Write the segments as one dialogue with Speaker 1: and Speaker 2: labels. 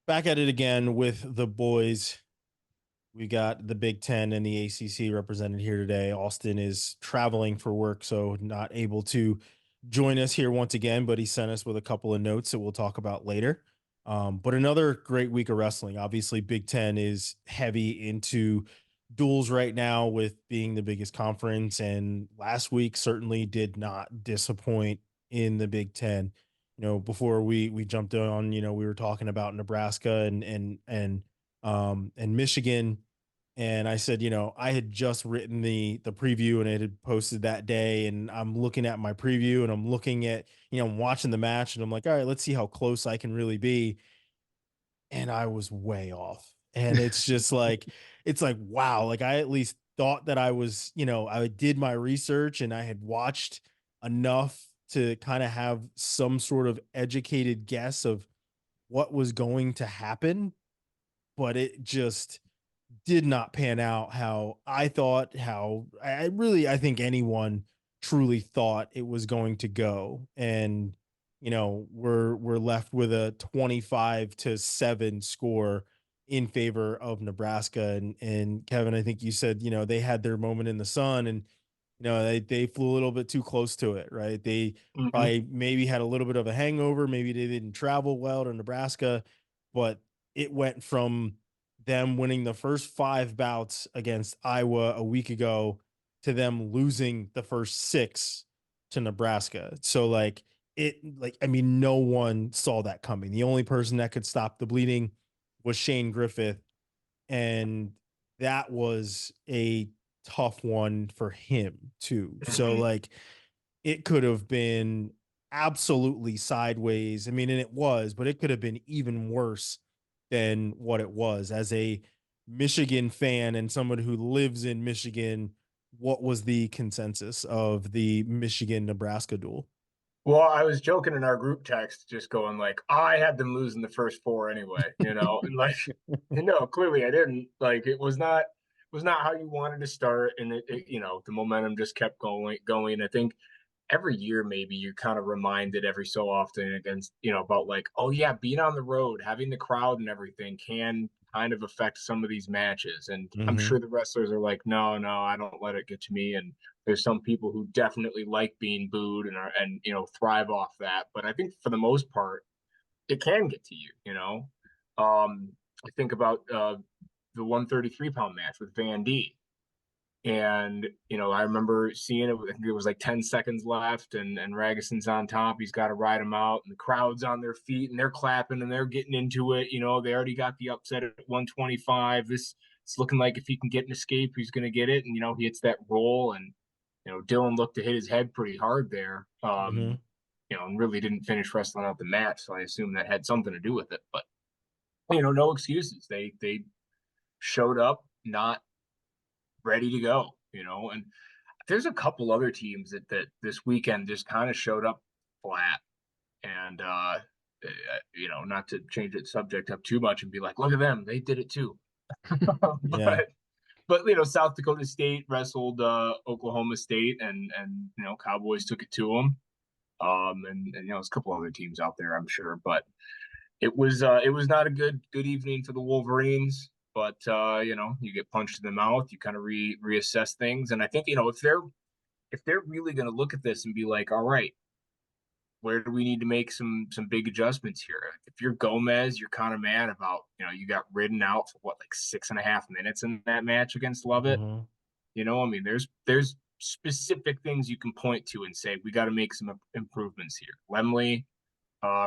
Speaker 1: Back at it again with the boys. We got the Big Ten and the ACC represented here today. Austin is traveling for work, so not able to join us here once again, but he sent us with a couple of notes that we'll talk about later. But another great week of wrestling. Obviously, Big Ten is heavy into duels right now with being the biggest conference, and last week certainly did not disappoint in the Big Ten. Before we jumped on, we were talking about Nebraska and Michigan. And I said, I had just written the preview and it had posted that day. And I'm looking at my preview and I'm looking at, I'm watching the match and I'm like, all right, let's see how close I can really be. And I was way off. And it's like, wow, like I at least thought that I was, I did my research and I had watched enough to kind of have some sort of educated guess of what was going to happen, but it just did not pan out how I thought, how I think anyone truly thought it was going to go. And, we're left with a 25-7 score in favor of Nebraska. And Kevin, I think you said, they had their moment in the sun and, they flew a little bit too close to it, right? They
Speaker 2: Hmm.
Speaker 1: probably maybe had a little bit of a hangover. Maybe they didn't travel well to Nebraska, but it went from them winning the first five bouts against Iowa a week ago to them losing the first six to Nebraska. So I mean, no one saw that coming. The only person that could stop the bleeding was Shane Griffith, and that was a tough one for him too. So
Speaker 2: Hmm.
Speaker 1: it could have been absolutely sideways. I mean, and it was, but it could have been even worse than what it was. As a Michigan fan and someone who lives in Michigan, what was the consensus of the Michigan Nebraska duel?
Speaker 2: Well, I was joking in our group text, just going like, I had them losing the first four anyway, and like, no, clearly I didn't. Like, it was not how you wanted to start, and the momentum just kept going. I think every year maybe you're kind of reminded every so often against about like, oh yeah, being on the road, having the crowd and everything can kind of affect some of these matches, and I'm
Speaker 1: Mm-hmm.
Speaker 2: sure the wrestlers are like, no, no, I don't let it get to me. And there's some people who definitely like being booed and thrive off that, but I think for the most part it can get to you. I think about the 133-pound match with Van D. And I remember seeing it. I think it was like 10 seconds left, and Ragason's on top. He's got to ride him out, and the crowd's on their feet, and they're clapping, and they're getting into it. They already got the upset at 125. This it's looking like if he can get an escape, he's going to get it. And he hits that roll, and Dylan looked to hit his head pretty hard there.
Speaker 1: Mm-hmm.
Speaker 2: And really didn't finish wrestling out the match, so I assume that had something to do with it. But no excuses. They showed up not ready to go. And there's a couple other teams that this weekend just kind of showed up flat. And not to change the subject up too much and be like, look at them, they did it too.
Speaker 1: Yeah.
Speaker 2: but South Dakota State wrestled Oklahoma State, and Cowboys took it to them. And there's a couple other teams out there, I'm sure, but it was not a good evening for the Wolverines. But you get punched in the mouth, you kind of reassess things, and I think if they're really going to look at this and be like, all right, where do we need to make some big adjustments here? If you're Gomez, you're kind of mad about you got ridden out for what, like 6.5 minutes in that match against Lovett.
Speaker 1: Mm-hmm.
Speaker 2: I mean, there's specific things you can point to and say we got to make some improvements here. Lemley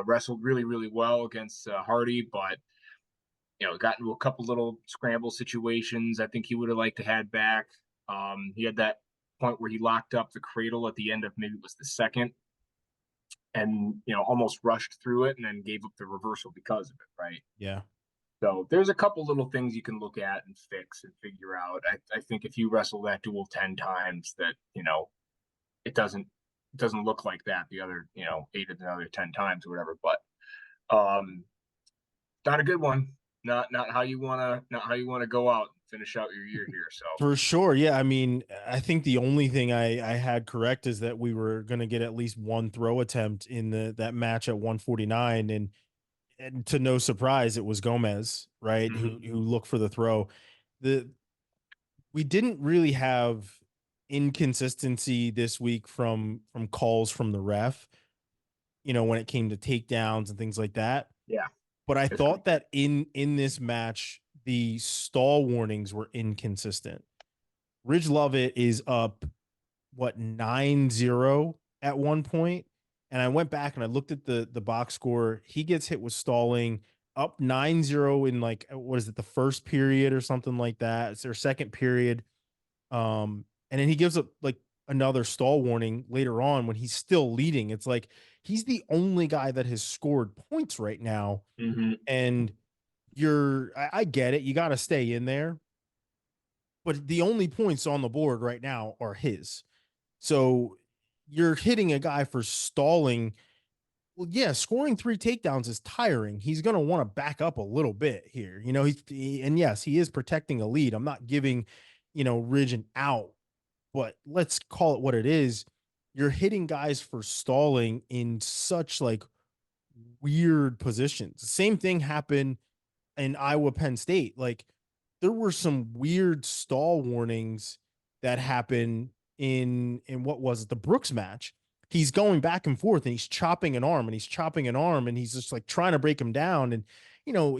Speaker 2: wrestled really really well against Hardy, but got into a couple little scramble situations. I think he would have liked to had back. He had that point where he locked up the cradle at the end of maybe it was the second, and almost rushed through it and then gave up the reversal because of it, right?
Speaker 1: Yeah.
Speaker 2: So there's a couple little things you can look at and fix and figure out. I think if you wrestle that duel 10 times, that it doesn't look like that the other 8 of the other 10 times or whatever. But um, not a good one. Not how you wanna go out and finish out your year here. So
Speaker 1: For sure. Yeah. I mean, I think the only thing I had correct is that we were going to get at least one throw attempt in that match at 149. And and to no surprise, it was Gomez, right?
Speaker 2: Hmm.
Speaker 1: Who looked for the throw. The We didn't really have inconsistency this week from calls from the ref, when it came to takedowns and things like that.
Speaker 2: Yeah,
Speaker 1: But I
Speaker 2: it's pretty
Speaker 1: thought that in this match, the stall warnings were inconsistent. Ridge Lovett is up what 9-0 at one point, and I went back and I looked at the box score. He gets hit with stalling up 9-0 in, like, what is it, the first period or something like that. It's their second period. And then he gives up like another stall warning later on when he's still leading. It's like he's the only guy that has scored points right now.
Speaker 2: good. Hmm.
Speaker 1: And I get it, you got to stay in there, but the only points on the board right now are his. So you're hitting a guy for stalling. Well, yeah, scoring 3 takedowns is tiring. He's going to want to back up a little bit here. And yes, he is protecting a lead. I'm not giving, Ridge an out, but let's call it what it is. You're hitting guys for stalling in such like weird positions. Same thing happened in Iowa Penn State. Like there were some weird stall warnings that happened in what was it, the Brooks match. He's going back and forth and he's chopping an arm and he's chopping an arm and he's just like trying to break him down. And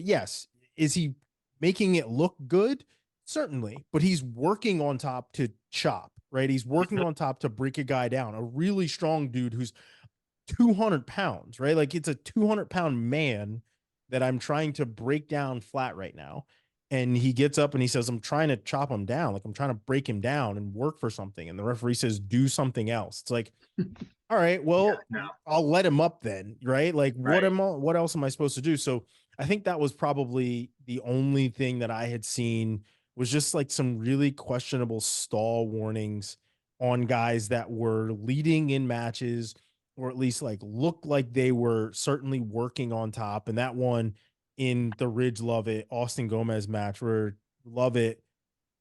Speaker 1: yes, is he making it look good? Certainly, but he's working on top to chop, right? He's working on top to break a guy down, a really strong dude who's 200 pounds, right? Like it's a 200-pound man that I'm trying to break down flat right now. And he gets up and he says, I'm trying to chop him down. Like I'm trying to break him down and work for something. And the referee says, do something else. It's like, all right,
Speaker 2: Yeah,
Speaker 1: well,
Speaker 2: no,
Speaker 1: I'll let him up then, right? Like
Speaker 2: right.
Speaker 1: what else am I supposed to do? So I think that was probably the only thing that I had seen was just like some really questionable stall warnings on guys that were leading in matches, or at least like looked like they were certainly working on top. And that one in the Ridge Lovett Austin Gomez match where Lovett,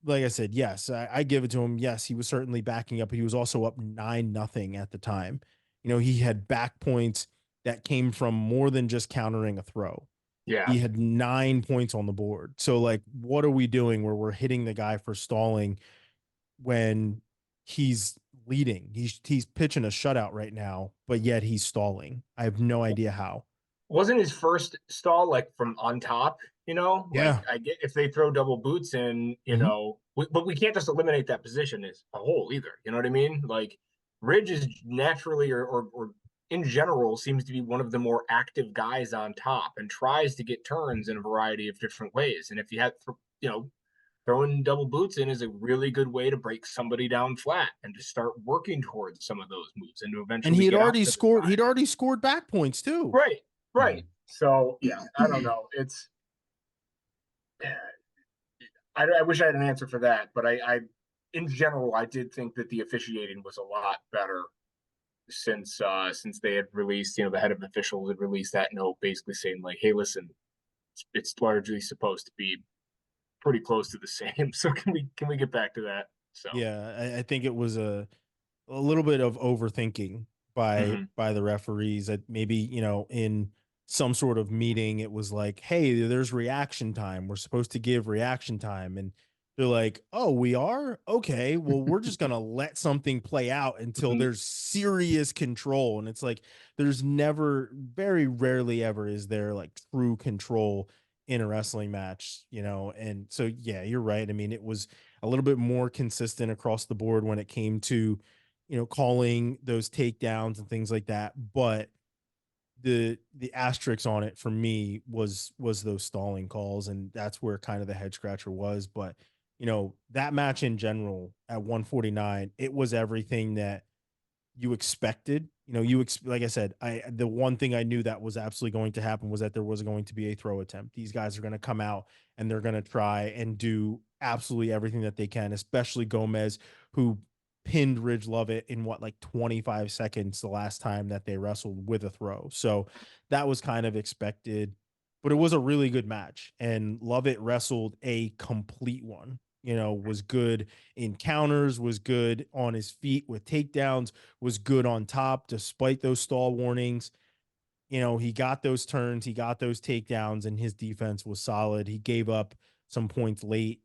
Speaker 1: like I said, yes, I give it to him. Yes, he was certainly backing up, but he was also up 9-0 at the time. He had back points that came from more than just countering a throw.
Speaker 2: Yeah.
Speaker 1: He had 9 points on the board. So, like, what are we doing where we're hitting the guy for stalling when he's leading? He's pitching a shutout right now, but yet he's stalling. I have no idea how.
Speaker 2: Wasn't his first stall like from on top? Like
Speaker 1: Yeah.
Speaker 2: I get if they throw double boots in,
Speaker 1: Mhm.
Speaker 2: but we can't just eliminate that position as a whole either. You know what I mean? Like Ridge is naturally or in general seems to be one of the more active guys on top and tries to get turns in a variety of different ways. And if you had, throwing double boots in is a really good way to break somebody down flat and to start working towards some of those moves and to
Speaker 1: And
Speaker 2: eventually
Speaker 1: he had
Speaker 2: get out
Speaker 1: already
Speaker 2: to the
Speaker 1: scored.
Speaker 2: side.
Speaker 1: He'd already scored back points too.
Speaker 2: Right, right. So yeah, I don't know. I wish I had an answer for that, but in general, I did think that the officiating was a lot better since they had released, the head of officials had released that note, basically saying like, "Hey, listen, it's largely supposed to be pretty close to the same. So can we get back to that?" So.
Speaker 1: Yeah, I think it was a little bit of overthinking by
Speaker 2: Mhm.
Speaker 1: by the referees, that maybe, in some sort of meeting it was like, hey, there's reaction time, we're supposed to give reaction time, and they're like, oh, we are okay, well, we're just gonna let something play out until
Speaker 2: Mhm.
Speaker 1: there's serious control. And it's like there's never, very rarely ever is there like true control in a wrestling match. And so yeah, you're right. I mean, it was a little bit more consistent across the board when it came to calling those takedowns and things like that. But the asterisk on it for me was those stalling calls, and that's where kind of the head scratcher was. But that match in general at 149, it was everything that you expected. Like I said, the one thing I knew that was absolutely going to happen was that there was going to be a throw attempt. These guys are going to come out and they're going to try and do absolutely everything that they can, especially Gomez, who pinned Ridge Lovett in what, like 25 seconds the last time that they wrestled with a throw. So that was kind of expected, but it was a really good match, and Lovett wrestled a complete one. Was good in counters, was good on his feet with takedowns, was good on top despite those stall warnings. he got those turns, he got those takedowns, and his defense was solid. He gave up some points late,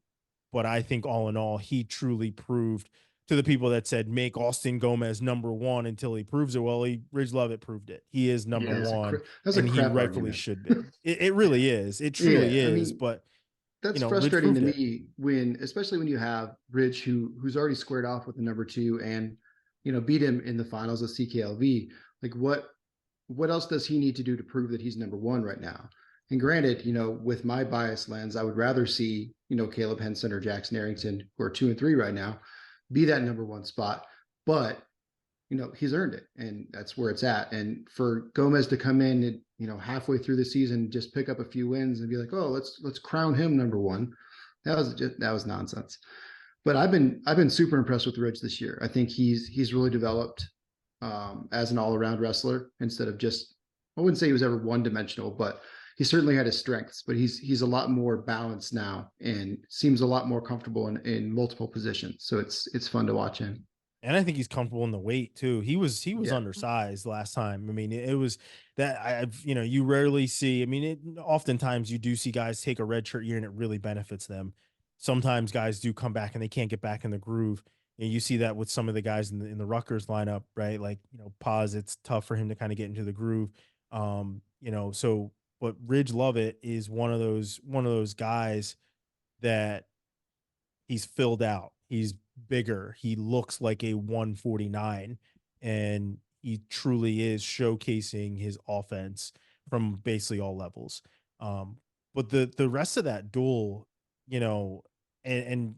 Speaker 1: but I think all in all, he truly proved to the people that said make Austin Gomez number one until he proves it. Well, Ridge Lovett proved it. He is number
Speaker 3: Yeah,
Speaker 1: one,
Speaker 3: that's a
Speaker 1: and he
Speaker 3: crap
Speaker 1: rightfully
Speaker 3: argument.
Speaker 1: should be. It really is. It truly
Speaker 3: Yeah, I
Speaker 1: is.
Speaker 3: mean,
Speaker 1: But
Speaker 3: that's
Speaker 1: Ridge
Speaker 3: frustrating to
Speaker 1: proved it.
Speaker 3: me when, especially when you have Rich, who's already squared off with the number two, and beat him in the finals of CKLV. Like, what else does he need to do to prove that he's number one right now? And granted, with my bias lens, I would rather see Caleb Henson or Jackson Arrington, who are 2 and 3 right now, be that number one spot. But he's earned it, and that's where it's at. And for Gomez to come in and halfway through the season, just pick up a few wins and be like, oh, let's crown him number one. That was nonsense. But I've been super impressed with Ridge this year. I think he's really developed as an all around wrestler instead of just, I wouldn't say he was ever one dimensional, but he certainly had his strengths. But he's a lot more balanced now and seems a lot more comfortable in multiple positions. So it's fun to watch him.
Speaker 1: And I think he's comfortable in the weight too. He was
Speaker 3: Yeah.
Speaker 1: undersized last time. I mean, it was that I've you rarely see. I mean, oftentimes you do see guys take a red shirt year and it really benefits them. Sometimes guys do come back and they can't get back in the groove. And you see that with some of the guys in the Rutgers lineup, right? Like Paz, it's tough for him to kind of get into the groove. So but Ridge Lovett is one of those guys that he's filled out. He's bigger. He looks like a 149, and he truly is showcasing his offense from basically all levels. Um, but the rest of that duel, you know, and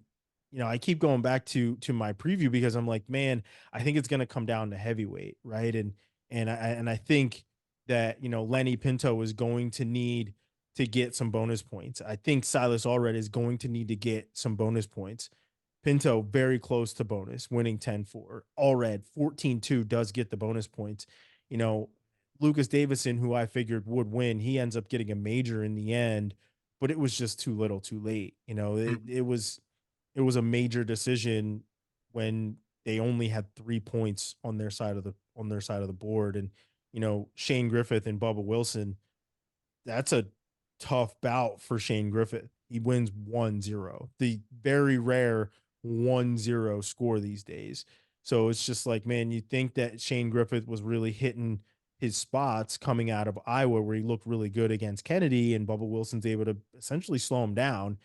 Speaker 1: I keep going back to my preview because I'm like, man, I think it's going to come down to heavyweight, right? And I think that Lenny Pinto is going to need to get some bonus points. I think Silas Allred is going to need to get some bonus points. Pinto very close to bonus, winning 10-4. Allred 14-2 does get the bonus points. You know, Lucas Davison, who I figured would win, he ends up getting a major in the end, but it was just too little, too late. It was a major decision when they only had 3 points on their side of the board. And Shane Griffith and Bubba Wilson, that's a tough bout for Shane Griffith. He wins 1-0, the very rare 1-0 score these days. So it's just like, man, you think that Shane Griffith was really hitting his spots coming out of Iowa where he looked really good against Kennedy, and Bubba Wilson's able to essentially slow him down.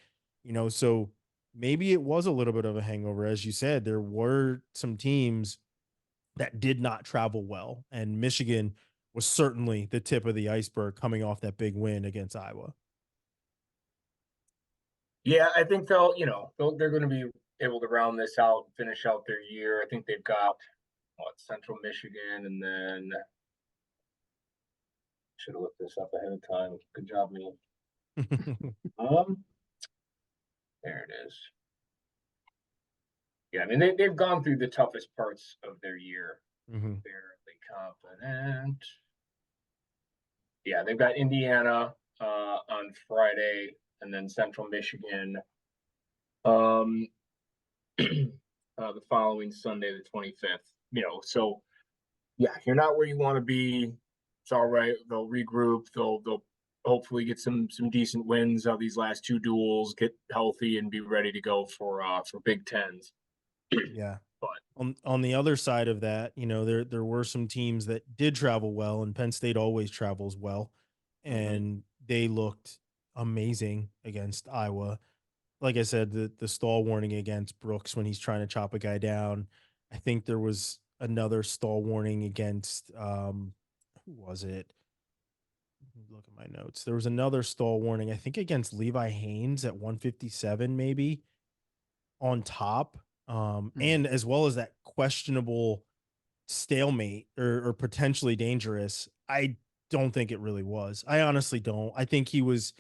Speaker 1: So maybe it was a little bit of a hangover. As you said, there were some teams that did not travel well, and Michigan was certainly the tip of the iceberg coming off that big win against Iowa.
Speaker 2: Yeah, I think they're going to be able to round this out, finish out their year. I think they've got Central Michigan, and then should have looked this up ahead of time. Good job, me. Um, there it is. Yeah, I mean they've gone through the toughest parts of their year.
Speaker 1: Mhm.
Speaker 2: Fairly confident. Yeah, they've got Indiana on Friday, and then Central Michigan um, the following Sunday, the 25th. So yeah, you're not where you want to be. It's all right. They'll regroup. They'll hopefully get some decent wins of these last two duels, get healthy, and be ready to go for Big Tens.
Speaker 1: Yeah.
Speaker 2: But
Speaker 1: On the other side of that, there were some teams that did travel well, and Penn State always travels well,
Speaker 2: mhm.
Speaker 1: and they looked amazing against Iowa. Like I said, the stall warning against Brooks when he's trying to chop a guy down. I think there was another stall warning against who was it? Let me look at my notes. There was another stall warning, I think against Levi Haynes at 157, maybe on top.
Speaker 3: Mm.
Speaker 1: And as well as that questionable stalemate or potentially dangerous. I don't think it really was. I honestly don't. I think he was.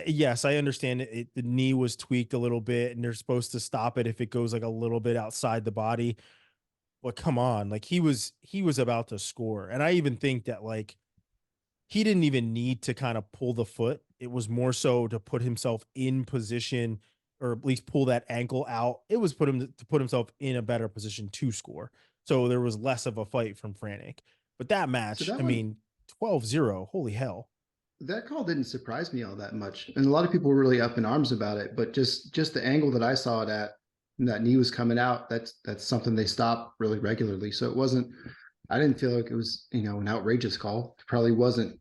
Speaker 1: Yes, I understand the knee was tweaked a little bit, and they're supposed to stop it if it goes like a little bit outside the body. But come on, like he was about to score, and I even think that like he didn't even need to kind of pull the foot. It was more so to put himself in position or at least pull that ankle out. It was put him to put himself in a better position to score. So there was less of a fight from Frantic. But that
Speaker 3: So
Speaker 1: match,
Speaker 3: that
Speaker 1: I
Speaker 3: one
Speaker 1: mean, 12-0. Holy hell.
Speaker 3: That call didn't surprise me all that much, and a lot of people were really up in arms about it. But just the angle that I saw it at, and that knee was coming out. That's something they stop really regularly. So it wasn't. I didn't feel like it was an outrageous call. It probably wasn't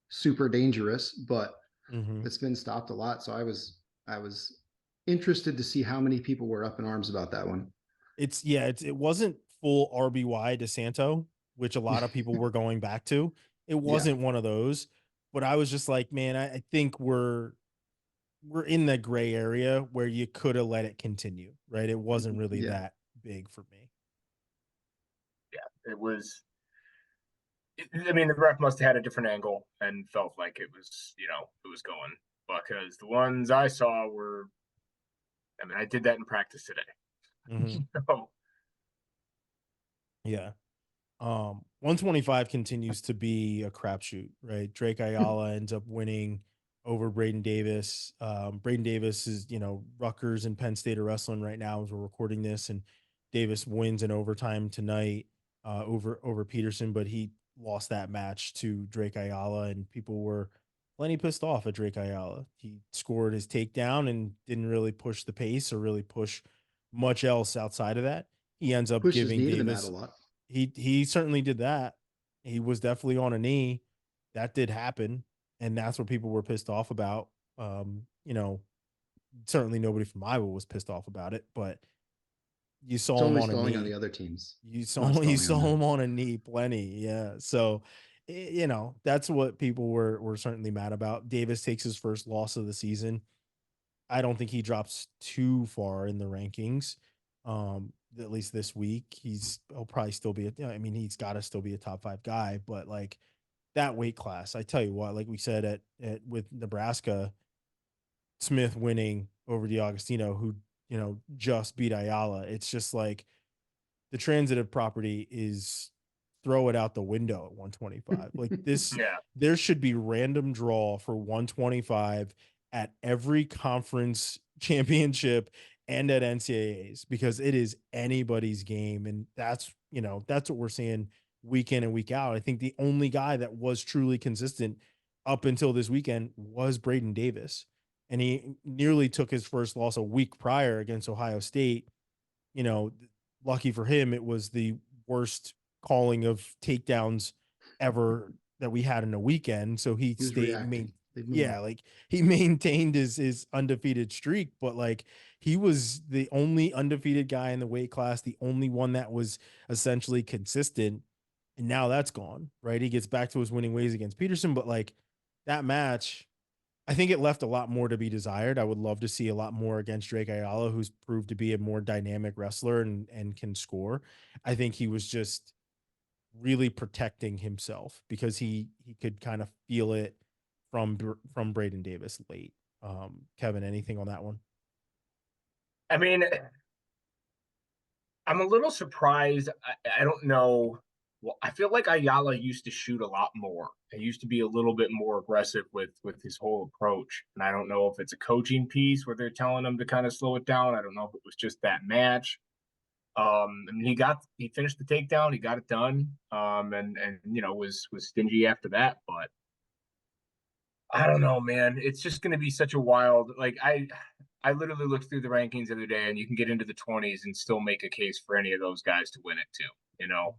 Speaker 3: super dangerous, but
Speaker 1: Mm-hmm.
Speaker 3: it's been stopped a lot. So I was interested to see how many people were up in arms about that one.
Speaker 1: It wasn't full RBY DeSanto, which a lot of people were going back to. It
Speaker 3: Yeah,
Speaker 1: wasn't one of those, but I was just like, man, I think we're in the gray area where you could have let it continue, right? It wasn't really
Speaker 3: yeah.
Speaker 1: that big for me.
Speaker 2: Yeah, it was. I mean, the ref must have had a different angle and felt like it was, it was going, because the ones I saw were. I mean, I did that in practice today.
Speaker 1: Mm-hmm.
Speaker 2: So,
Speaker 1: Yeah. 125 continues to be a crapshoot, right? Drake Ayala ends up winning over Braden Davis. Braden Davis is, Rutgers and Penn State are wrestling right now as we're recording this, and Davis wins in overtime tonight over Peterson, but he lost that match to Drake Ayala, and people were plenty pissed off at Drake Ayala. He scored his takedown and didn't really push the pace or really push much else outside of that. He ends up
Speaker 3: Pushed his
Speaker 1: giving
Speaker 3: knee to the mat a
Speaker 1: Davis
Speaker 3: lot.
Speaker 1: he certainly did that. He was definitely on a knee. That did happen, and that's what people were pissed off about. You know, certainly nobody from Iowa was pissed off about it, but you
Speaker 3: It's
Speaker 1: saw him
Speaker 3: only
Speaker 1: on a
Speaker 3: stalling on the
Speaker 1: knee.
Speaker 3: other teams,
Speaker 1: You saw
Speaker 3: not
Speaker 1: you
Speaker 3: stalling on
Speaker 1: saw
Speaker 3: them.
Speaker 1: him on a knee plenty. Yeah. So, that's what people were certainly mad about. Davis takes his first loss of the season. I don't think he drops too far in the rankings. At least this week, he'll probably still be. I mean, he's got to still be a top 5 guy, but like that weight class, I tell you what, like we said with Nebraska, Smith winning over DiAugustino, who just beat Ayala. It's just like the transitive property is throw it out the window at 125. Like this,
Speaker 2: yeah,
Speaker 1: there should be random draw for 125 at every conference championship and at NCAAs because it is anybody's game. And that's what we're seeing week in and week out. I think the only guy that was truly consistent up until this weekend was Braden Davis. And he nearly took his first loss a week prior against Ohio State. You know, lucky for him, it was the worst calling of takedowns ever that we had in a weekend. So he
Speaker 3: He was
Speaker 1: stayed
Speaker 3: reacting. Leave him
Speaker 1: yeah,
Speaker 3: alone.
Speaker 1: like he maintained his undefeated streak, but like he was the only undefeated guy in the weight class, the only one that was essentially consistent. And now that's gone, right? He gets back to his winning ways against Peterson, but like that match, I think it left a lot more to be desired. I would love to see a lot more against Drake Ayala, who's proved to be a more dynamic wrestler and can score. I think he was just really protecting himself because he could kind of feel it from Braden Davis late. Kevin, anything on that one?
Speaker 2: I mean, I'm a little surprised. I don't know. Well, I feel like Ayala used to shoot a lot more. He used to be a little bit more aggressive with his whole approach. And I don't know if it's a coaching piece where they're telling him to kind of slow it down. I don't know if it was just that match. I mean, he finished the takedown, he got it done, and was stingy after that. But I don't know, man. It's just going to be such a wild. Like I literally looked through the rankings the other day, and you can get into the 20s and still make a case for any of those guys to win it too.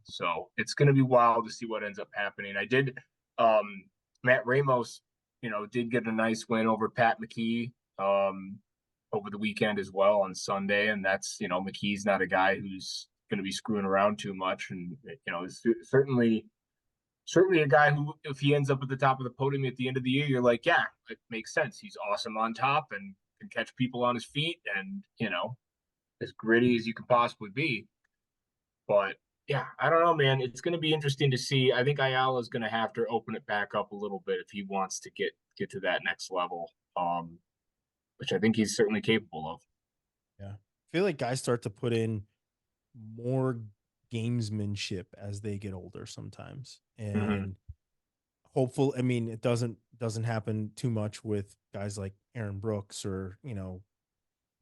Speaker 2: So it's going to be wild to see what ends up happening. I did. Matt Ramos, did get a nice win over Pat McKee over the weekend as well on Sunday, and that's McKee's not a guy who's going to be screwing around too much, and certainly a guy who, if he ends up at the top of the podium at the end of the year, you're like, yeah, it makes sense. He's awesome on top and can catch people on his feet and, as gritty as you can possibly be. But yeah, I don't know, man. It's going to be interesting to see. I think Ayala is going to have to open it back up a little bit if he wants to get to that next level, which I think he's certainly capable of.
Speaker 1: Yeah. I feel like guys start to put in more gamesmanship as they get older sometimes.
Speaker 2: Mm-hmm.
Speaker 1: And hopeful, I mean, it doesn't happen too much with guys like Aaron Brooks or, I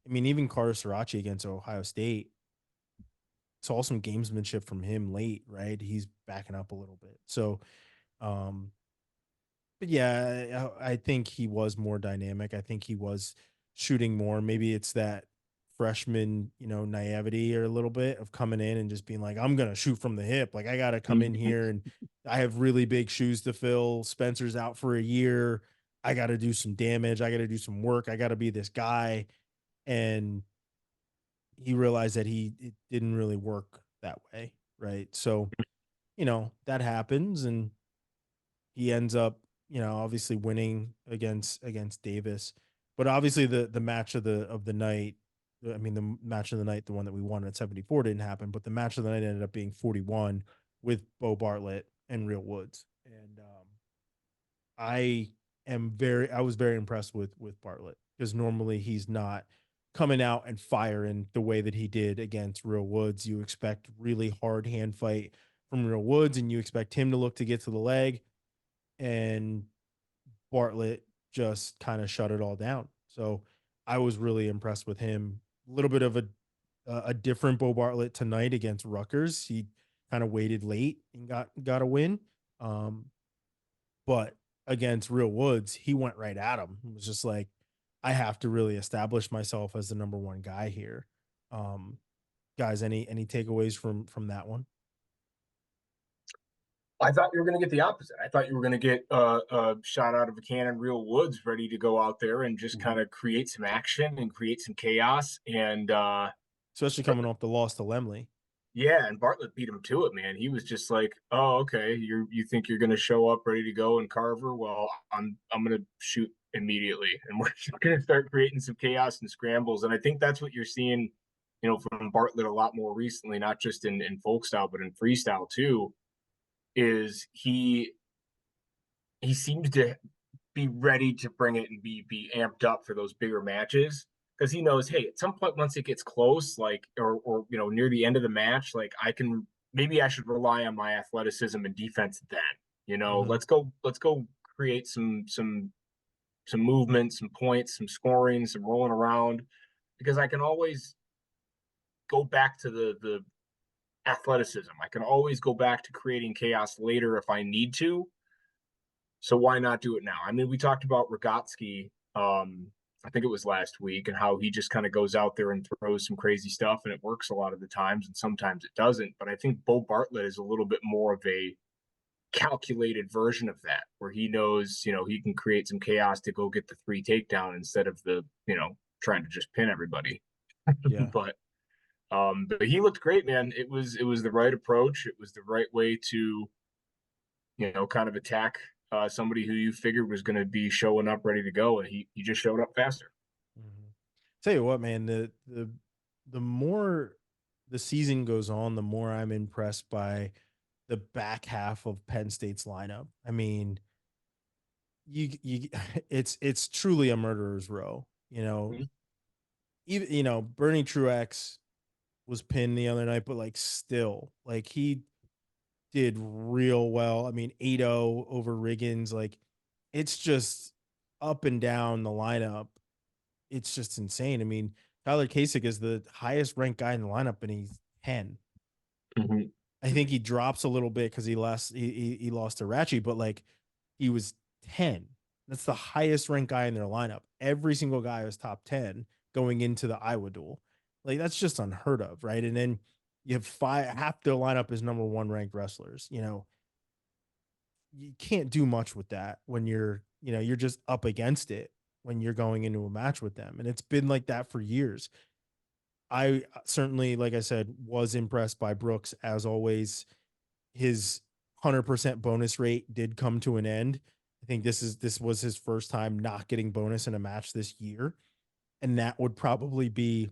Speaker 1: mean, even Carter Sirachi against Ohio State. Saw some gamesmanship from him late, right? He's backing up a little bit. So Um, but yeah, I think he was more dynamic. I think he was shooting more. Maybe it's that freshman, naivety or a little bit of coming in and just being like, I'm gonna shoot from the hip. Like I gotta come in
Speaker 2: Mhm.
Speaker 1: here and I have really big shoes to fill. Spencer's out for a year. I gotta do some damage. I gotta do some work. I gotta be this guy. And he realized that it didn't really work that way. Right. So, that happens and he ends up, obviously winning against Davis. But obviously the match of the night, I mean the match of the night, the one that we won at 74 didn't happen, but the match of the night ended up being 41 with Bo Bartlett and Real Woods. And I was very impressed with Bartlett because normally he's not coming out and firing the way that he did against Real Woods. You expect really hard hand fight from Real Woods and you expect him to look to get to the leg, and Bartlett just kind of shut it all down. So I was really impressed with him. A little bit of a different Bo Bartlett tonight against Rutgers. He kind of waited late and got a win. Um, but against Real Woods, he went right at him. It was just like, I have to really establish myself as the number one guy here. Um, Guys, any takeaways from that one?
Speaker 2: I thought you were going to get the opposite. I thought you were going to get a shot out of a cannon, Real Woods, ready to go out there and just
Speaker 1: Mhm.
Speaker 2: kind of create some action and create some chaos. And
Speaker 1: Especially coming off the loss to Lemley.
Speaker 2: yeah, and Bartlett beat him to it, man. He was just like, "Oh, okay, you think you're going to show up ready to go in Carver? Well, I'm going to shoot immediately, and we're just going to start creating some chaos and scrambles." And I think that's what you're seeing, from Bartlett a lot more recently, not just in folk style, but in freestyle too. Is he seems to be ready to bring it and be amped up for those bigger matches because he knows, hey, at some point once it gets close, like or near the end of the match, like maybe I should rely on my athleticism and defense then.
Speaker 1: Mhm.
Speaker 2: Let's go create some movement, some points, some scoring, some rolling around because I can always go back to the athleticism. I can always go back to creating chaos later if I need to. So why not do it now? I mean, we talked about Rogotsky, I think it was last week, and how he just kind of goes out there and throws some crazy stuff, and it works a lot of the times, and sometimes it doesn't. But I think Bo Bartlett is a little bit more of a calculated version of that, where he knows, he can create some chaos to go get the three takedown instead of trying to just pin everybody.
Speaker 1: Yeah.
Speaker 2: But he looked great, man. It was the right approach. It was the right way to kind of attack somebody who you figured was going to be showing up ready to go, and he just showed up faster.
Speaker 1: Mhm. Tell you what, man, the more the season goes on, the more I'm impressed by the back half of Penn State's lineup. I mean, you it's truly a murderer's row.
Speaker 2: Mhm.
Speaker 1: Even Bernie Truex was pinned the other night, but like still, like he did real well. I mean, 8-0 over Riggins, like it's just up and down the lineup. It's just insane. I mean, Tyler Kasich is the highest ranked guy in the lineup, and he's 10.
Speaker 2: Mhm.
Speaker 1: I think he drops a little bit because he lost to Ratchy, but like he was 10. That's the highest ranked guy in their lineup. Every single guy was top 10 going into the Iowa duel. Like that's just unheard of, right? And then you have half their lineup is number one ranked wrestlers. You can't do much with that when you're just up against it when you're going into a match with them. And it's been like that for years. I certainly, like I said, was impressed by Brooks as always. His 100% bonus rate did come to an end. I think this was his first time not getting bonus in a match this year, and that would probably be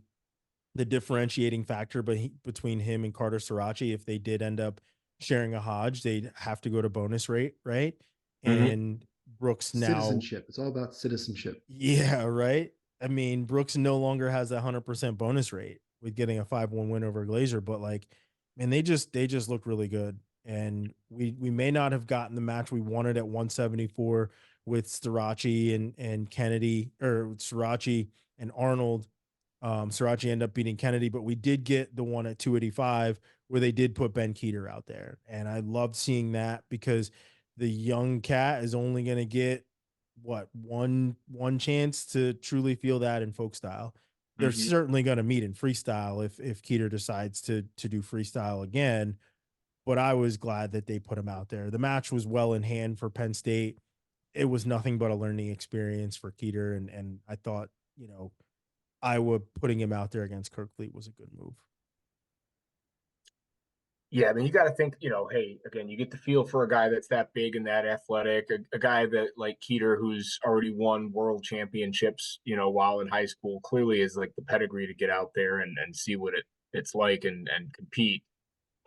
Speaker 1: the differentiating factor between him and Carter Sirachi. If they did end up sharing a Hodge, they'd have to go to bonus rate, right?
Speaker 2: Mhm.
Speaker 1: And Brooks now,
Speaker 3: Citizenship. It's all about citizenship.
Speaker 1: yeah, right. I mean, Brooks no longer has a 100% bonus rate with getting a 5-1 win over Glazer, but like, man, they just look really good. And we may not have gotten the match we wanted at 174 with Starachi and Kennedy, or Starachi and Arnold. Sirachi ended up beating Kennedy, but we did get the one at 285 where they did put Ben Keeter out there. And I loved seeing that because the young cat is only going to get what one chance to truly feel that in folk style. They're
Speaker 2: Mhm.
Speaker 1: certainly going to meet in freestyle if Keeter decides to do freestyle again. But I was glad that they put him out there. The match was well in hand for Penn State. It was nothing but a learning experience for Keeter, and I thought, Iowa putting him out there against Kirkfleet was a good move.
Speaker 2: Yeah, I mean, you got to think, hey, again, you get the feel for a guy that's that big and that athletic, a guy that like Keeter, who's already won world championships, while in high school, clearly is like the pedigree to get out there and see what it's like and compete.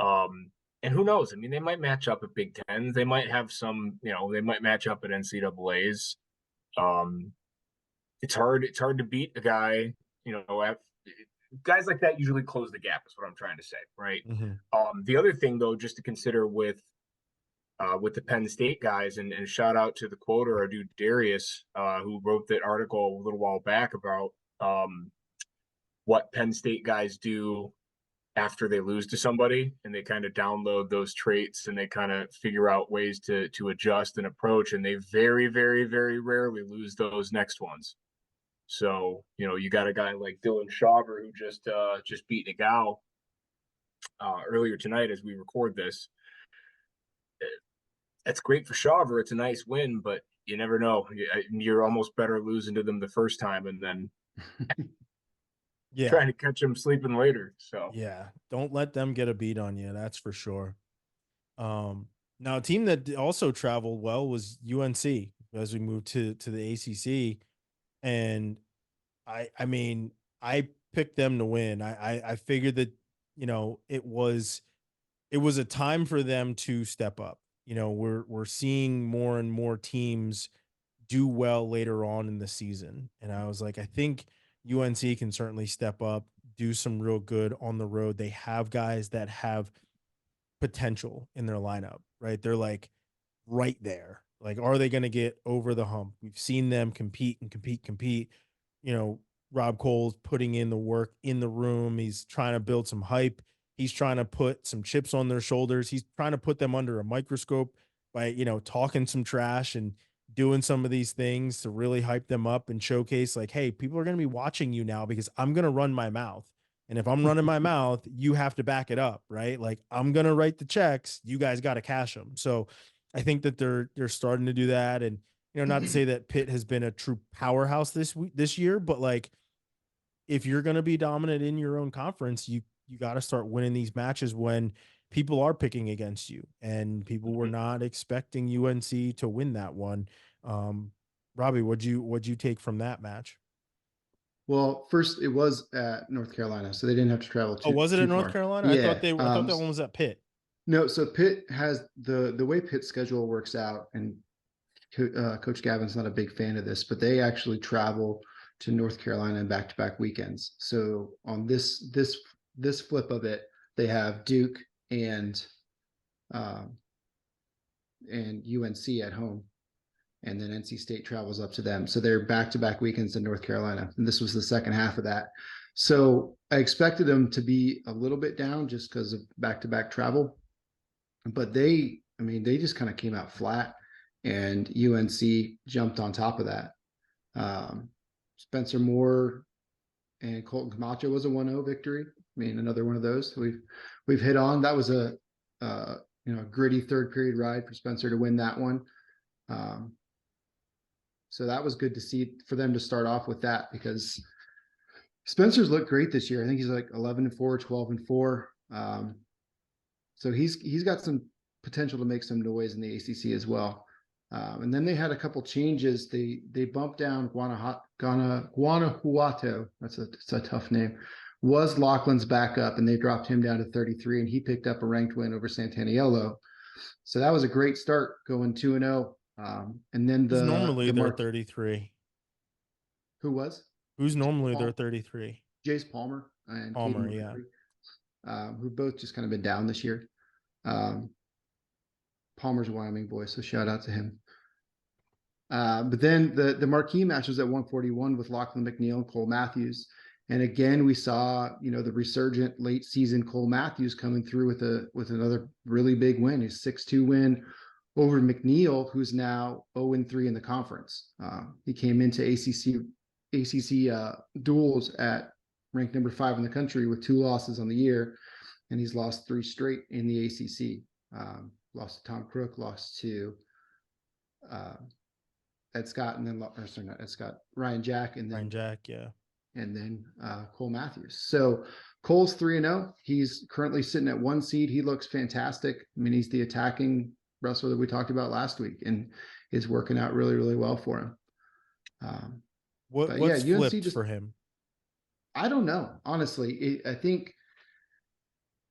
Speaker 2: And who knows? I mean, they might match up at Big Tens. They might have some, they might match up at NCAA's. Um, it's hard. It's hard to beat a guy, guys like that usually close the gap is what I'm trying to say, right?
Speaker 1: Mhm.
Speaker 2: The other thing though, just to consider with the Penn State guys, and shout out to the quoter, our dude Darius, who wrote that article a little while back about what Penn State guys do after they lose to somebody, and they kind of download those traits and they kind of figure out ways to adjust and approach, and they very, very, very rarely lose those next ones. So, you got a guy like Dylan Shawver who just beat Nagao earlier tonight as we record this. That's great for Shawver. It's a nice win, but you never know. You're almost better losing to them the first time and then
Speaker 1: Yeah.
Speaker 2: trying to catch them sleeping later. So,
Speaker 1: Yeah. Don't let them get a beat on you. That's for sure. Now a team that also traveled well was UNC as we moved to the ACC, and I mean I picked them to win. I figured that it was a time for them to step up. We're seeing more and more teams do well later on in the season, and I was like, I think UNC can certainly step up, do some real good on the road. They have guys that have potential in their lineup, right? They're like right there. Like, are they going to get over the hump? We've seen them compete and compete. You know, Rob Cole's putting in the work in the room. He's trying to build some hype. He's trying to put some chips on their shoulders. He's trying to put them under a microscope by, talking some trash and doing some of these things to really hype them up and showcase, like, hey, people are going to be watching you now because I'm going to run my mouth. And if I'm running my mouth, you have to back it up, right? Like, I'm going to write the checks. You guys got to cash them. So I think that they're starting to do that. And, not to say that Pitt has been a true powerhouse this year, but like, if you're going to be dominant in your own conference, you got to start winning these matches when people are picking against you, and people were not expecting UNC to win that one. Robbie, what'd you take from that match?
Speaker 3: Well, first it was at North Carolina, so they didn't have to travel
Speaker 1: Oh,
Speaker 3: too
Speaker 1: was it
Speaker 3: too
Speaker 1: in North
Speaker 3: far.
Speaker 1: Carolina?
Speaker 3: Yeah.
Speaker 1: I thought that one was at Pitt.
Speaker 3: No, so Pitt has the way Pitt's schedule works out, and Coach Gavin's not a big fan of this, but they actually travel to North Carolina in back-to-back weekends. So on this flip of it, they have Duke um, and UNC at home, and then NC State travels up to them. So they're back-to-back weekends in North Carolina, and this was the second half of that. So I expected them to be a little bit down just because of back-to-back travel, but they just kind of came out flat, and UNC jumped on top of that. Spencer Moore and Colton Camacho was a 1-0 victory. I mean, another one of those we've hit on. That was a gritty third period ride for Spencer to win that one. So that was good to see for them to start off with that, because Spencer's looked great this year. I think he's like 11-4, 12-4. So he's got some potential to make some noise in the ACC as well. And then they had a couple changes. They bumped down Guanajuato. That's a tough name. Was Laughlin's backup, and they dropped him down to 33, and he picked up a ranked win over Santaniello. So that was a great start, going 2-0. And then
Speaker 1: Who's normally their
Speaker 3: Mark
Speaker 1: 33?
Speaker 3: who was
Speaker 1: Who's normally their 33?
Speaker 3: Jace Palmer and Caden
Speaker 1: Palmer, yeah.
Speaker 3: McCurry, who both just kind of been down this year. Palmer's a Wyoming boy, so shout out to him. But then the marquee match was at 141 with Lachlan McNeil and Cole Matthews. And again, we saw, the resurgent late season Cole Matthews coming through with another really big win, his 6-2 win over McNeil, who's now 0-3 in the conference. He came into ACC duels at ranked number 5 in the country with 2 losses on the year, and he's lost 3 straight in the ACC. Lost to Tom Crook, lost to Ed Scott, and then not Ed Scott, Ryan Jack, and then
Speaker 1: Ryan Jack, yeah,
Speaker 3: and then Cole Matthews. So Cole's 3-0. He's currently sitting at 1 seed. He looks fantastic. I mean, he's the attacking wrestler that we talked about last week, and is working out really, really well for him.
Speaker 1: What's flipped for him?
Speaker 3: I don't know, honestly. I think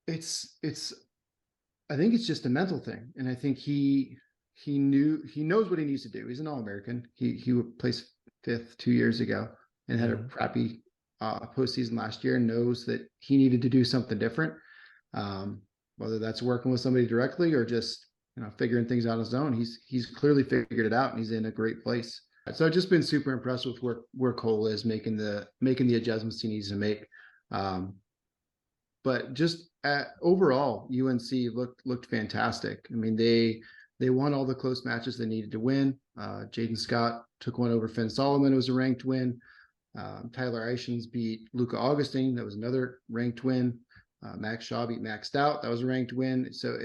Speaker 3: it's just a mental thing, and I think he knows what he needs to do. He's an All-American. He placed 5th 2 years ago and had a crappy postseason last year, and knows that he needed to do something different. Whether that's working with somebody directly or just figuring things out on his own, he's clearly figured it out, and he's in a great place. So I've just been super impressed with where Cole is making the adjustments he needs to make. But just overall, UNC looked fantastic. I mean, they won all the close matches they needed to win. Jaden Scott took one over Finn Solomon. It was a ranked win. Tyler Ishins beat Luca Augustine. That was another ranked win. Max Shaw beat Max Stout. That was a ranked win. So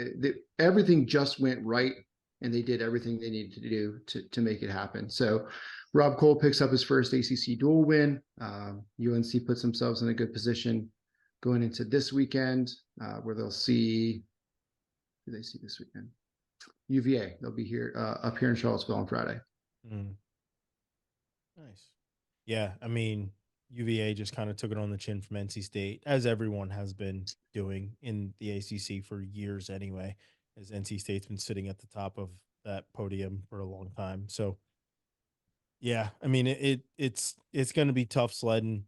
Speaker 3: everything just went right, and they did everything they needed to do to make it happen. So Rob Cole picks up his first ACC dual win. UNC puts themselves in a good position going into this weekend, where they'll see, who do they see this weekend? UVA. They'll be here up here in Charlottesville on Friday.
Speaker 1: Nice. Yeah, I mean, UVA just kind of took it on the chin from NC State, as everyone has been doing in the ACC for years anyway, as NC State's been sitting at the top of that podium for a long time. So, yeah, I mean, it's going to be tough sledding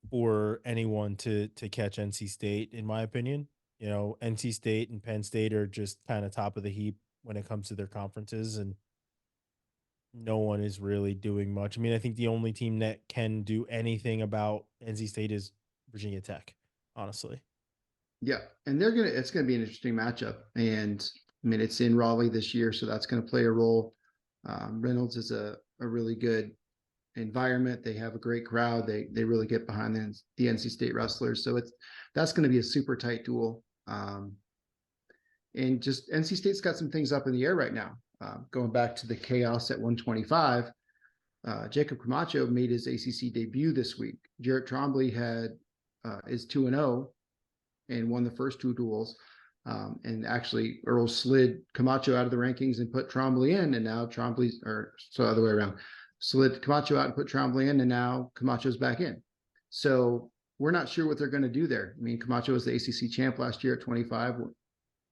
Speaker 1: for anyone to catch NC State, in my opinion. NC State and Penn State are just kind of top of the heap when it comes to their conferences, and no one is really doing much. I mean, I think the only team that can do anything about NC State is Virginia Tech, honestly.
Speaker 3: Yeah, and it's gonna be an interesting matchup. And I mean, it's in Raleigh this year, so that's gonna play a role. Reynolds is a really good environment. They have a great crowd. They really get behind the NC State wrestlers. So that's going to be a super tight duel. And just NC State's got some things up in the air right now. Going back to the chaos at 125, Jacob Camacho made his ACC debut this week. Jarrett Trombley is 2-0 and won the first 2 duels. And actually, Earl slid Camacho out of the rankings and put Trombley in, and now other way around. Slid Camacho out and put Trombley in, and now Camacho's back in. So we're not sure what they're going to do there. I mean, Camacho was the ACC champ last year at 25.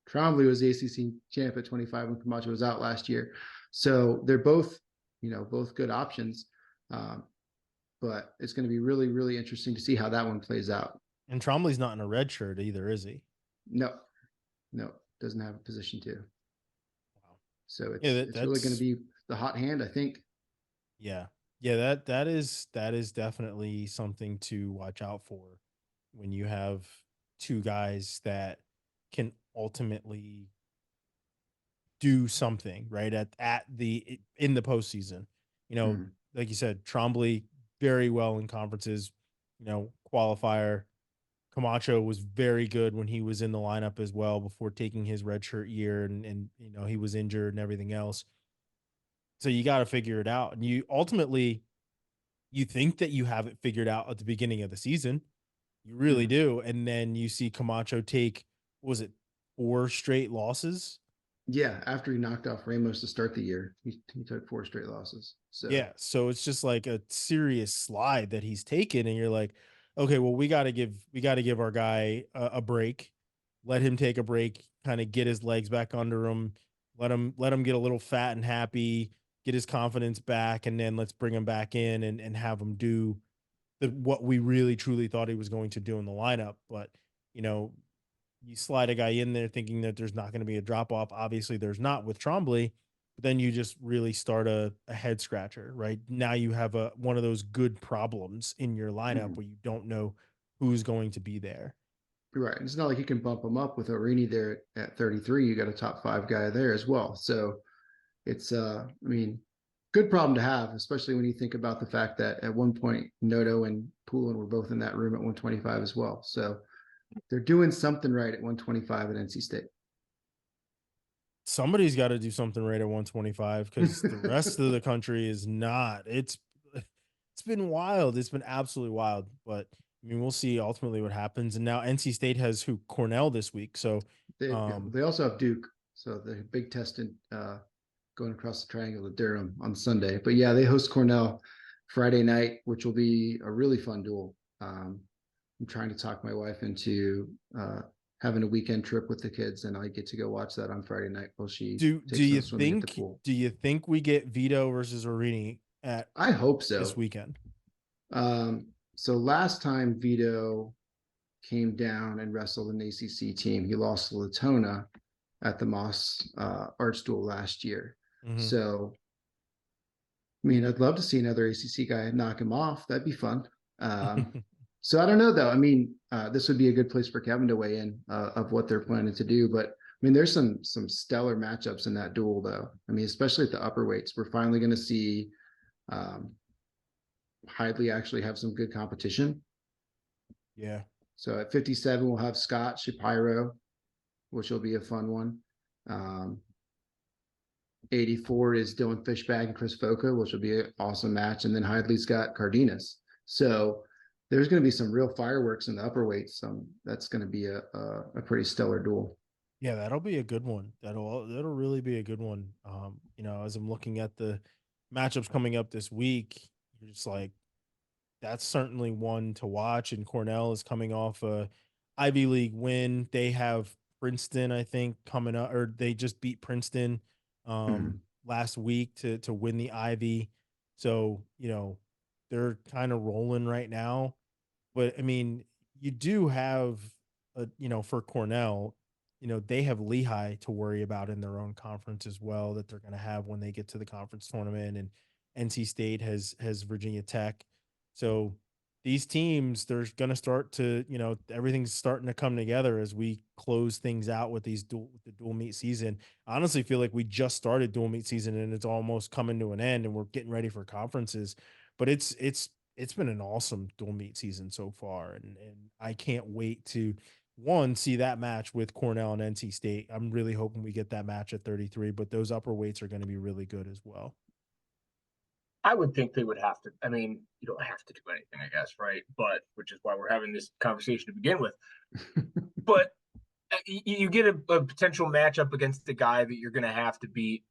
Speaker 3: Trombley was the ACC champ at 25 when Camacho was out last year. So they're both good options. But it's going to be really, really interesting to see how that one plays out.
Speaker 1: And Trombley's not in a red shirt either, is he?
Speaker 3: No, doesn't have a position to. Wow. So it's really going to be the hot hand, I think.
Speaker 1: Yeah. That is definitely something to watch out for when you have 2 guys that can ultimately do something right in the postseason. Like you said, Trombley very well in conferences. Qualifier. Camacho was very good when he was in the lineup as well before taking his redshirt year, and he was injured and everything else. So you got to figure it out. And you think that you have it figured out at the beginning of the season. You really do. And then you see Camacho take, was it 4 straight losses?
Speaker 3: Yeah. After he knocked off Ramos to start the year, he took 4 straight losses. So
Speaker 1: yeah. So it's just like a serious slide that he's taken. And you're like, okay, well, we got to give our guy a break, let him take a break, kind of get his legs back under him, let him get a little fat and happy, get his confidence back, and then let's bring him back in and have him do what we really truly thought he was going to do in the lineup. But you slide a guy in there thinking that there's not going to be a drop off. Obviously there's not with Trombley, but then you just really start a head scratcher, right? Now you have one of those good problems in your lineup where you don't know who's going to be there.
Speaker 3: Right. It's not like you can bump him up with Orini there at 33. You got a top 5 guy there as well. So it's I mean, good problem to have, especially when you think about the fact that at one point Noto and Poulin were both in that room at 125 as well. So they're doing something right at 125 at NC State.
Speaker 1: Somebody's got to do something right at 125 because the rest of the country is not. It's been wild. It's been absolutely wild. But I mean, we'll see ultimately what happens. And now NC State has who Cornell this week. So
Speaker 3: They also have Duke, so the big test in going across the triangle at Durham on Sunday. But yeah, they host Cornell Friday night, which will be a really fun duel. I'm trying to talk my wife into having a weekend trip with the kids, and I get to go watch that on Friday night while she
Speaker 1: do
Speaker 3: takes them
Speaker 1: you
Speaker 3: swimming at the
Speaker 1: think
Speaker 3: pool.
Speaker 1: do you think we get Vito versus Orini at
Speaker 3: I hope
Speaker 1: this
Speaker 3: so.
Speaker 1: weekend?
Speaker 3: So last time Vito came down and wrestled an ACC team, he lost to Latona at the Moss Arts Duel last year.
Speaker 1: Mm-hmm.
Speaker 3: So, I mean, I'd love to see another ACC guy knock him off. That'd be fun. So I don't know though. I mean, this would be a good place for Kevin to weigh in of what they're planning to do. But I mean, there's some stellar matchups in that duel though. I mean, especially at the upper weights, we're finally going to see Hidley actually have some good competition.
Speaker 1: Yeah.
Speaker 3: So at 57, we'll have Scott Shapiro, which will be a fun one. 84 is Dylan Fishbag and Chris Foca, which will be an awesome match. And then Hidley's got Cardenas. So there's going to be some real fireworks in the upper weights. That's going to be a pretty stellar duel.
Speaker 1: Yeah, that'll be a good one. That'll really be a good one. As I'm looking at the matchups coming up this week, you're just like, that's certainly one to watch. And Cornell is coming off a Ivy League win. They have Princeton, I think, coming up, or they just beat Princeton last week to win the Ivy. So, they're kind of rolling right now. But I mean, you do have for Cornell, they have Lehigh to worry about in their own conference as well that they're going to have when they get to the conference tournament, and NC State has Virginia Tech. So these teams, they're going to start to, everything's starting to come together as we close things out with the dual meet season. I honestly feel like we just started dual meet season and it's almost coming to an end and we're getting ready for conferences, but it's been an awesome dual meet season so far. And I can't wait to see that match with Cornell and NC State. I'm really hoping we get that match at 33, but those upper weights are going to be really good as well.
Speaker 2: I would think they would have to. I mean, you don't have to do anything, I guess, right? But which is why we're having this conversation to begin with. But you get a potential matchup against the guy that you're going to have to beat,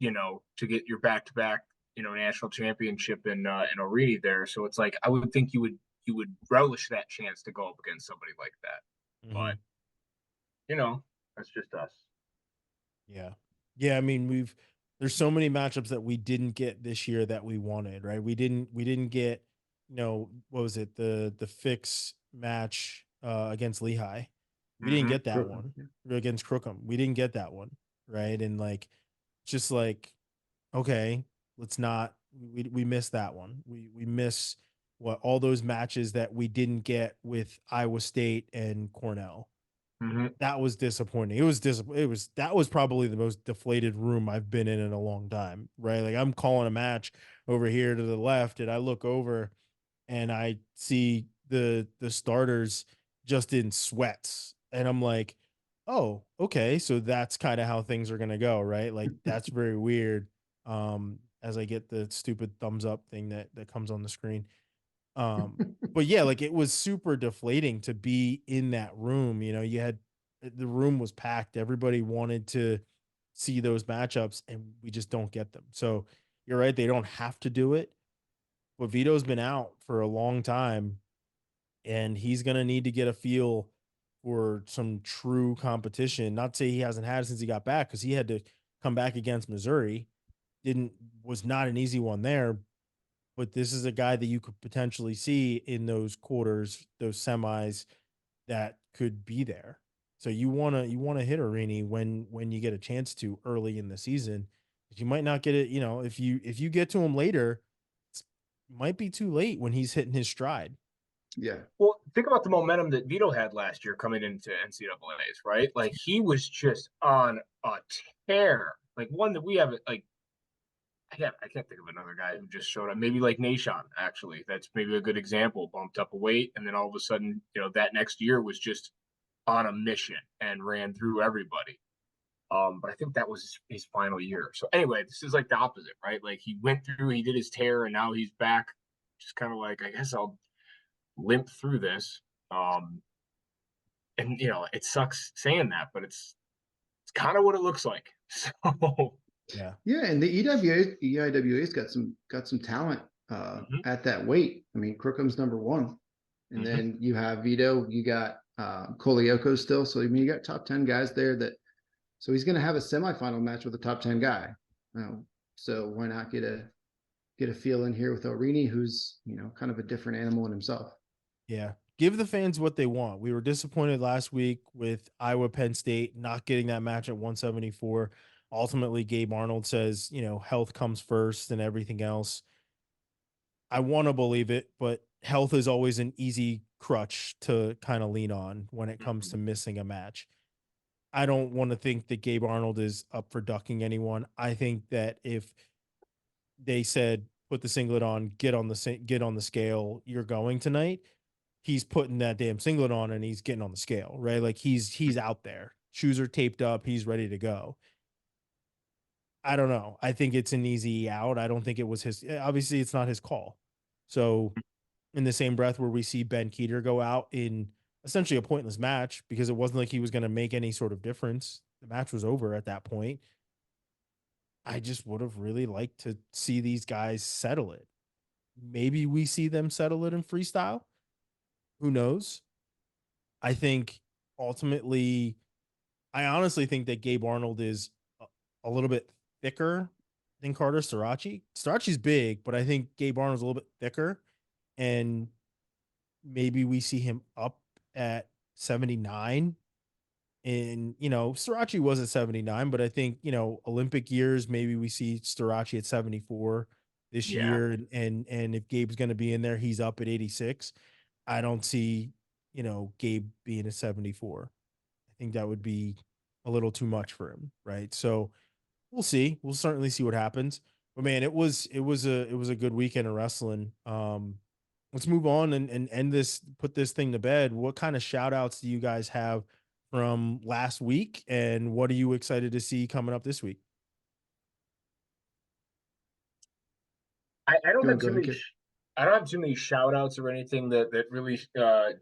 Speaker 2: to get your back-to-back, national championship in O'Reilly there. So it's like I would think you would relish that chance to go up against somebody like that.
Speaker 1: Mm-hmm.
Speaker 2: But that's just us.
Speaker 1: Yeah. I mean, there's so many matchups that we didn't get this year that we wanted, right? We didn't get, what was it? The fix match against Lehigh. We didn't get that one against Crookham. We didn't get that one, right? And like, just like, okay, let's not. We missed that one. We miss all those matches that we didn't get with Iowa State and Cornell. That was disappointing. That was probably the most deflated room I've been in a long time, right? Like I'm calling a match over here to the left and I look over and I see the starters just in sweats and I'm like, "Oh, okay, so that's kind of how things are going to go, right?" Like that's very weird. As I get the stupid thumbs up thing that comes on the screen. But yeah, like it was super deflating to be in that room. The room was packed. Everybody wanted to see those matchups, and we just don't get them. So you're right; they don't have to do it. But Vito's been out for a long time, and he's gonna need to get a feel for some true competition. Not to say he hasn't had it since he got back, because he had to come back against Missouri. Was not an easy one there, but this is a guy that you could potentially see in those quarters, those semis that could be there. So you wanna hit Arini when you get a chance to early in the season. You might not get it, if you get to him later, it might be too late when he's hitting his stride.
Speaker 3: Yeah.
Speaker 2: Well, think about the momentum that Vito had last year coming into NCAA's, right? Like he was just on a tear, like one that we haven't like. I can't think of another guy who just showed up. Maybe like Nashon, actually. That's maybe a good example. Bumped up a weight, and then all of a sudden, that next year was just on a mission and ran through everybody. But I think that was his final year. So anyway, this is like the opposite, right? Like he went through, he did his tear, and now he's back, just kind of like, I guess I'll limp through this. Um, and it sucks saying that, but it's kind of what it looks like. So
Speaker 1: Yeah.
Speaker 3: Yeah, and the EIWA's got some talent
Speaker 2: mhm,
Speaker 3: at that weight. I mean, Crookham's number one, and
Speaker 2: mhm.
Speaker 3: then you have Vito, you got Kolioko still. So I mean, you got top 10 guys there. So he's going to have a semifinal match with a top 10 guy. So why not get a feel in here with Orini, who's kind of a different animal in himself.
Speaker 1: Yeah. Give the fans what they want. We were disappointed last week with Iowa Penn State not getting that match at 174. Ultimately, Gabe Arnold says, health comes first and everything else. I want to believe it, but health is always an easy crutch to kind of lean on when it comes to missing a match. I don't want to think that Gabe Arnold is up for ducking anyone. I think that if they said put the singlet on, get on the scale, you're going tonight, he's putting that damn singlet on and he's getting on the scale, right? Like he's out there. Shoes are taped up, he's ready to go. I don't know. I think it's an easy out. I don't think it was his, obviously it's not his call. So in the same breath where we see Ben Keeter go out in essentially a pointless match because it wasn't like he was going to make any sort of difference. The match was over at that point. I just would have really liked to see these guys settle it. Maybe we see them settle it in freestyle. Who knows? I think ultimately, I honestly think that Gabe Arnold is a little bit thicker than Carter Starachi. Starachi's big, but I think Gabe Arnold's a little bit thicker. And maybe we see him up at 79. And, Starachi was at 79, but I think, Olympic years, maybe we see Starachi at 74 this
Speaker 2: Yeah.
Speaker 1: year. And if Gabe's going to be in there, he's up at 86. I don't see, Gabe being a 74. I think that would be a little too much for him. Right. So we'll see. We'll certainly see what happens. But man, it was a good weekend of wrestling. Let's move on and end this, put this thing to bed. What kind of shout outs do you guys have from last week? And what are you excited to see coming up this week?
Speaker 2: I don't have
Speaker 3: Go
Speaker 2: too
Speaker 3: ahead,
Speaker 2: many.
Speaker 3: Kip.
Speaker 2: I don't have too many shout outs or anything that really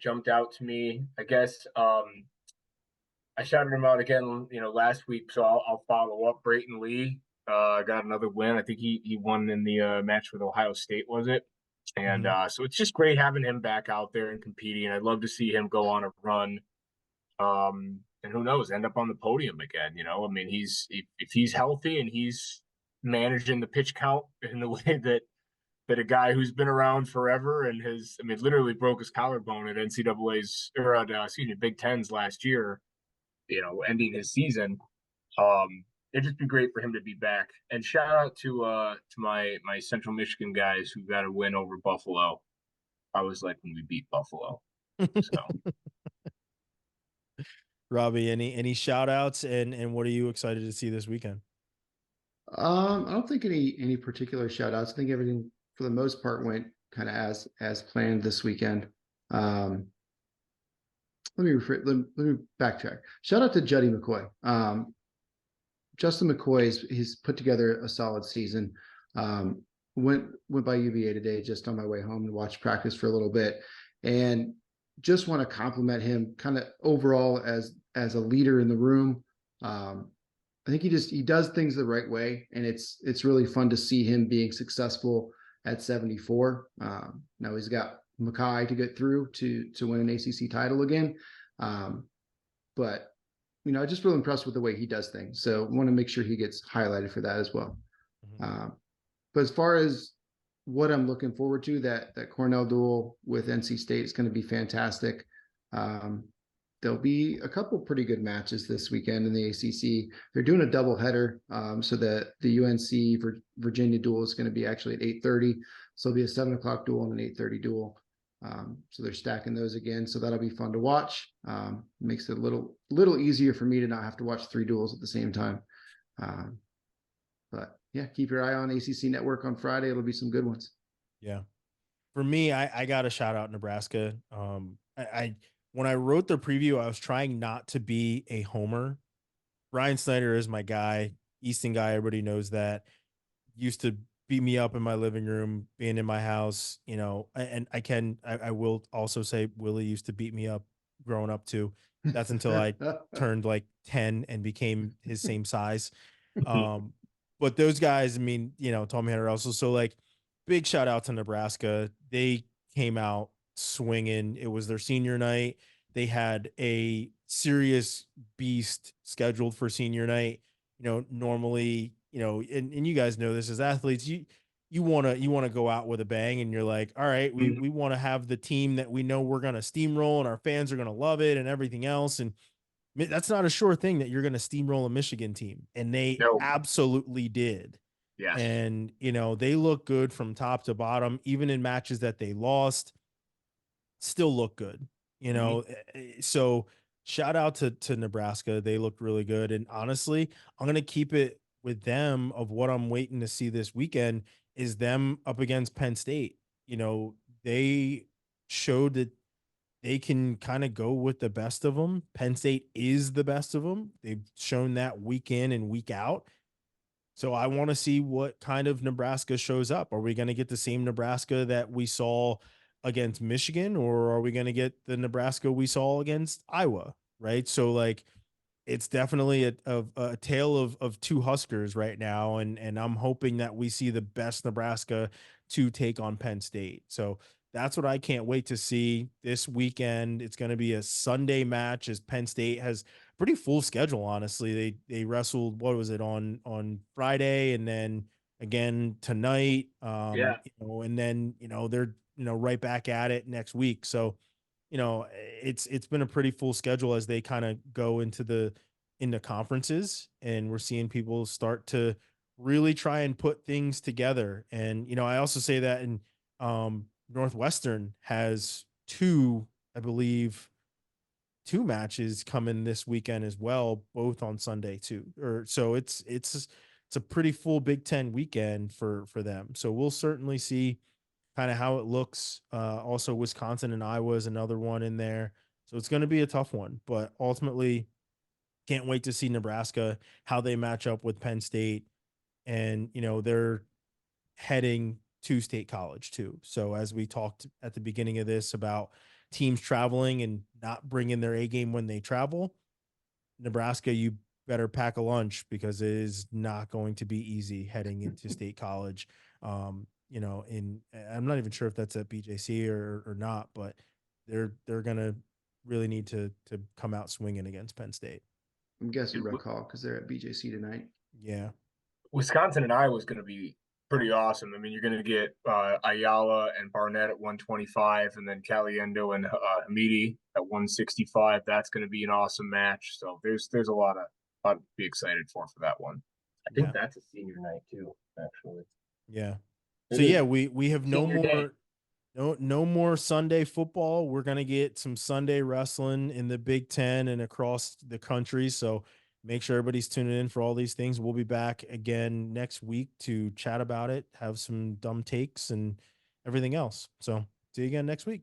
Speaker 2: jumped out to me. I guess I shouted him out again, last week, so I'll follow up. Brayton Lee got another win. I think he won in the match with Ohio State, was it? And
Speaker 1: Mhm.
Speaker 2: so it's just great having him back out there and competing. I'd love to see him go on a run. And who knows, end up on the podium again. I mean, if he's healthy and he's managing the pitch count in the way that a guy who's been around forever and literally broke his collarbone at NCAA's or at, Big Ten's last year, ending his season. It'd just be great for him to be back. And shout out to my Central Michigan guys who got a win over Buffalo. I was like when we beat Buffalo. So
Speaker 1: Robbie, any shout outs and what are you excited to see this weekend?
Speaker 3: I don't think any particular shout outs. I think everything for the most part went kind of as planned this weekend. Um, let me backtrack. Shout out to Juddy McCoy. Justin McCoy he's put together a solid season. Um, went by UVA today just on my way home and watched practice for a little bit, and just want to compliment him kind of overall as a leader in the room. I think he does things the right way, and it's really fun to see him being successful at 74. Now he's got Mackay to get through to win an ACC title again, but I'm just really impressed with the way he does things. So I want to make sure he gets highlighted for that as well.
Speaker 1: Mhm.
Speaker 3: But as far as what I'm looking forward to, that Cornell duel with NC State is going to be fantastic. There'll be a couple pretty good matches this weekend in the ACC. They're doing a doubleheader, so that the UNC Virginia duel is going to be actually at 8:30. So it'll be a 7 o'clock duel and an 8:30 duel. So they're stacking those again. So that'll be fun to watch. Makes it a little easier for me to not have to watch 3 duels at the same time. But yeah, keep your eye on ACC Network on Friday. It'll be some good ones.
Speaker 1: Yeah. For me, I got to shout out Nebraska. I when I wrote the preview, I was trying not to be a homer. Ryan Snyder is my guy, Easton guy. Everybody knows that. Used to beat me up in my living room, being in my house, and I will also say Willie used to beat me up growing up too. That's until I turned like 10 and became his same size. Um, but those guys, I mean, Tommy Hunter also. So like, big shout out to Nebraska. They came out swinging. It was their senior night. They had a serious beast scheduled for senior night. Normally, and you guys know this as athletes, you want to go out with a bang, and you're like, all right, we want to have the team that we know we're going to steamroll and our fans are going to love it and everything else. And that's not a sure thing that you're going to steamroll a Michigan team. And they
Speaker 2: No.
Speaker 1: absolutely did.
Speaker 2: Yes.
Speaker 1: And, they look good from top to bottom, even in matches that they lost, still look good, So shout out to Nebraska. They looked really good. And honestly, I'm going to keep it with them of what I'm waiting to see this weekend is them up against Penn State. They showed that they can kind of go with the best of them. Penn State is the best of them. They've shown that week in and week out. So I want to see what kind of Nebraska shows up. Are we going to get the same Nebraska that we saw against Michigan, or are we going to get the Nebraska we saw against Iowa? Right. So like, it's definitely a tale of two Huskers right now. And I'm hoping that we see the best Nebraska to take on Penn State. So that's what I can't wait to see this weekend. It's going to be a Sunday match as Penn State has pretty full schedule. Honestly, they wrestled, what was it, on Friday, and then again tonight.
Speaker 2: Yeah.
Speaker 1: And then, they're, right back at it next week. So, it's been a pretty full schedule as they kind of go into conferences, and we're seeing people start to really try and put things together. And, I also say that in Northwestern has I believe, two matches coming this weekend as well, both on Sunday too. Or so it's a pretty full Big Ten weekend for them. So we'll certainly see kind of how it looks. Also, Wisconsin and Iowa is another one in there. So it's going to be a tough one, but ultimately, can't wait to see Nebraska, how they match up with Penn State. And, they're heading to State College too. So as we talked at the beginning of this about teams traveling and not bringing their A game when they travel, Nebraska, you better pack a lunch because it is not going to be easy heading into State College. I'm not even sure if that's at BJC or not, but they're gonna really need to come out swinging against Penn State.
Speaker 3: I'm guessing Red Hall because they're at BJC tonight.
Speaker 1: Yeah,
Speaker 2: Wisconsin and Iowa is going to be pretty awesome. I mean, you're going to get Ayala and Barnett at 125, and then Caliendo and Hamidi at 165. That's going to be an awesome match. So there's a lot to be excited for that one. I think that's a senior night too, actually.
Speaker 1: Yeah. So yeah, we have no more Sunday football. We're gonna get some Sunday wrestling in the Big Ten and across the country. So make sure everybody's tuning in for all these things. We'll be back again next week to chat about it, have some dumb takes and everything else. So see you again next week.